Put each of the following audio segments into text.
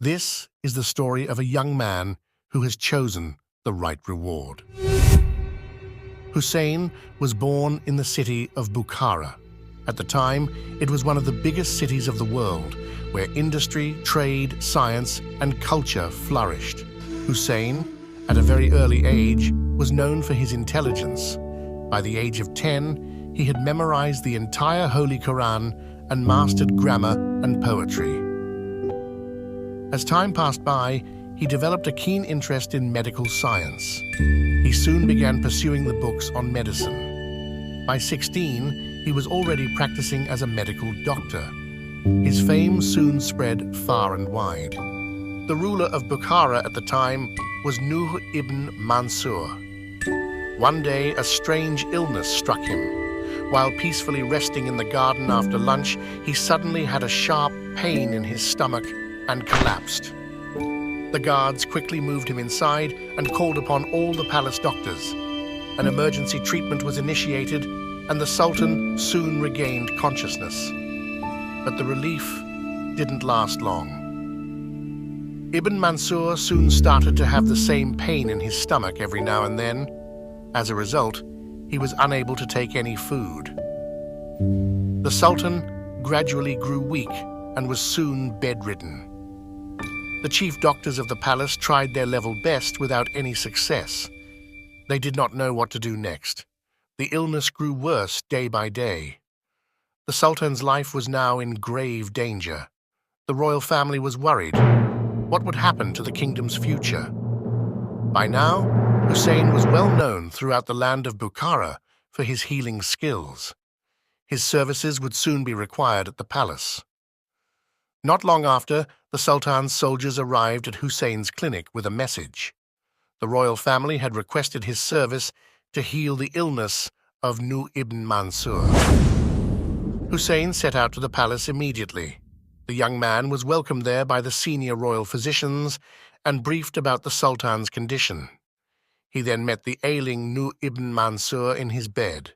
This is the story of a young man who has chosen the right reward. Hussein was born in the city of Bukhara. At the time, it was one of the biggest cities of the world, where industry, trade, science, and culture flourished. Hussein, at a very early age, was known for his intelligence. By the age of 10, he had memorized the entire Holy Quran and mastered grammar and poetry. As time passed by, he developed a keen interest in medical science. He soon began pursuing the books on medicine. By 16, he was already practicing as a medical doctor. His fame soon spread far and wide. The ruler of Bukhara at the time was Nuh ibn Mansur. One day, a strange illness struck him. While peacefully resting in the garden after lunch, he suddenly had a sharp pain in his stomach and collapsed. The guards quickly moved him inside and called upon all the palace doctors. An emergency treatment was initiated, and the Sultan soon regained consciousness. But the relief didn't last long. Ibn Mansur soon started to have the same pain in his stomach every now and then. As a result, he was unable to take any food. The Sultan gradually grew weak and was soon bedridden. The chief doctors of the palace tried their level best without any success. They did not know what to do next. The illness grew worse day by day. The Sultan's life was now in grave danger. The royal family was worried. What would happen to the kingdom's future? By now, Hussein was well known throughout the land of Bukhara for his healing skills. His services would soon be required at the palace. Not long after, the Sultan's soldiers arrived at Hussein's clinic with a message. The royal family had requested his service to heal the illness of Nuh ibn Mansur. Hussein set out to the palace immediately. The young man was welcomed there by the senior royal physicians and briefed about the Sultan's condition. He then met the ailing Nuh ibn Mansur in his bed.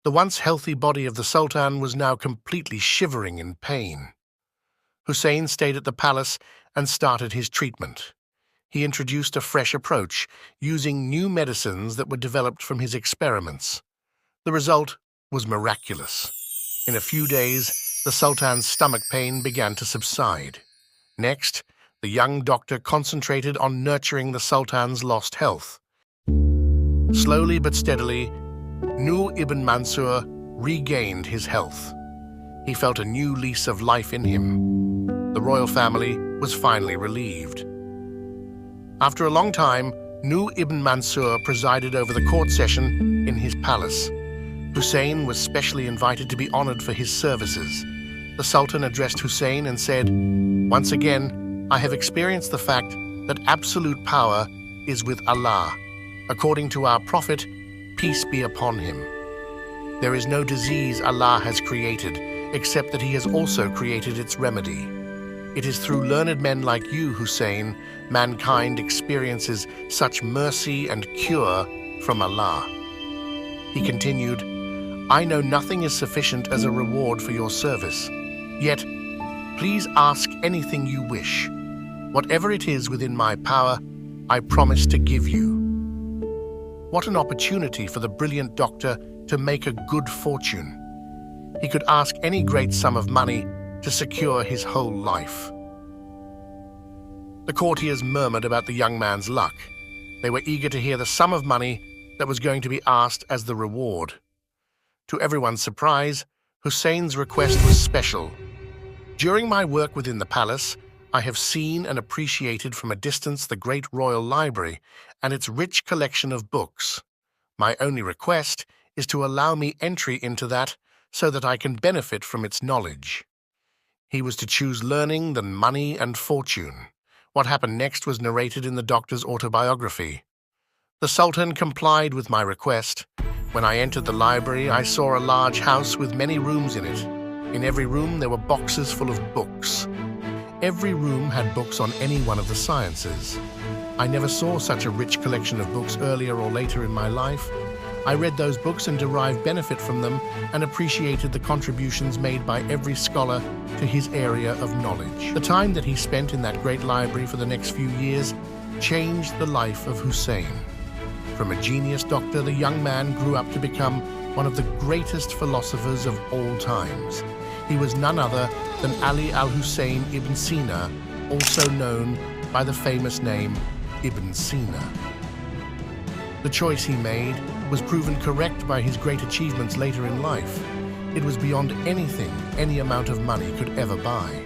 The once healthy body of the Sultan was now completely shivering in pain. Hussein stayed at the palace and started his treatment. He introduced a fresh approach, using new medicines that were developed from his experiments. The result was miraculous. In a few days, the Sultan's stomach pain began to subside. Next, the young doctor concentrated on nurturing the Sultan's lost health. Slowly but steadily, Nuh ibn Mansur regained his health. He felt a new lease of life in him. The royal family was finally relieved. After a long time, Nuh ibn Mansur presided over the court session in his palace. Hussein was specially invited to be honored for his services. The Sultan addressed Hussein and said, "Once again, I have experienced the fact that absolute power is with Allah. According to our prophet, peace be upon him. There is no disease Allah has created, except that he has also created its remedy. It is through learned men like you, Hussein, mankind experiences such mercy and cure from Allah." He continued, "I know nothing is sufficient as a reward for your service. Yet, please ask anything you wish. Whatever it is within my power, I promise to give you." What an opportunity for the brilliant doctor to make a good fortune. He could ask any great sum of money to secure his whole life. The courtiers murmured about the young man's luck. They were eager to hear the sum of money that was going to be asked as the reward. To everyone's surprise, Hussein's request was special. "During my work within the palace, I have seen and appreciated from a distance the great royal library and its rich collection of books. My only request is to allow me entry into that so that I can benefit from its knowledge." He was to choose learning than money and fortune. What happened next was narrated in the doctor's autobiography. The Sultan complied with my request. When I entered the library, I saw a large house with many rooms in it. In every room, there were boxes full of books. Every room had books on any one of the sciences. I never saw such a rich collection of books earlier or later in my life. I read those books and derived benefit from them and appreciated the contributions made by every scholar to his area of knowledge. The time that he spent in that great library for the next few years changed the life of Hussein. From a genius doctor, the young man grew up to become one of the greatest philosophers of all times. He was none other than Ali al-Hussein ibn Sina, also known by the famous name Ibn Sina. The choice he made was proven correct by his great achievements later in life. It was beyond anything any amount of money could ever buy.